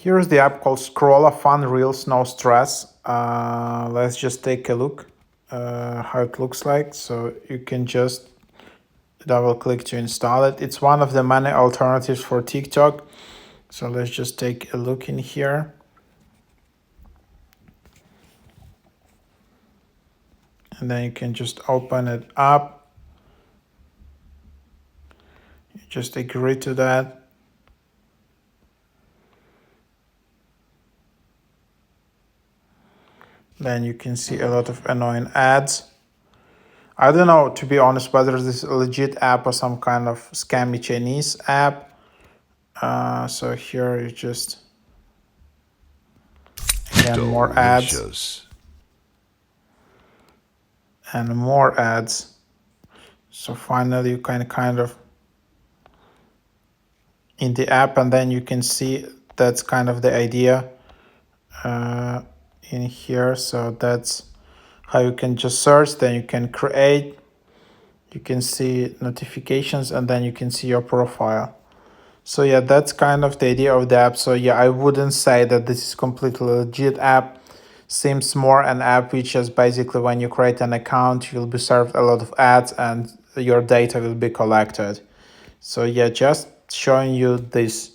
Here's the app called Scrolla, fun reels, no stress. Let's just take a look how it looks like. So you can just double click to install it. It's one of the many alternatives for TikTok. So let's just take a look in here. And then you can just open it up. You just agree to that. Then you can see a lot of annoying ads. I don't know, to be honest, whether this is a legit app or some kind of scammy Chinese app. So here you just, again, more ads and more ads. So finally you can kind of in the app, and then you can see that's kind of the idea in here. So that's how you can just search, then you can create, you can see notifications, and then you can see your profile. So yeah, that's kind of the idea of the app. So yeah, I wouldn't say that this is completely legit app. Seems more an app which is basically when you create an account, you'll be served a lot of ads and your data will be collected. So yeah, just showing you this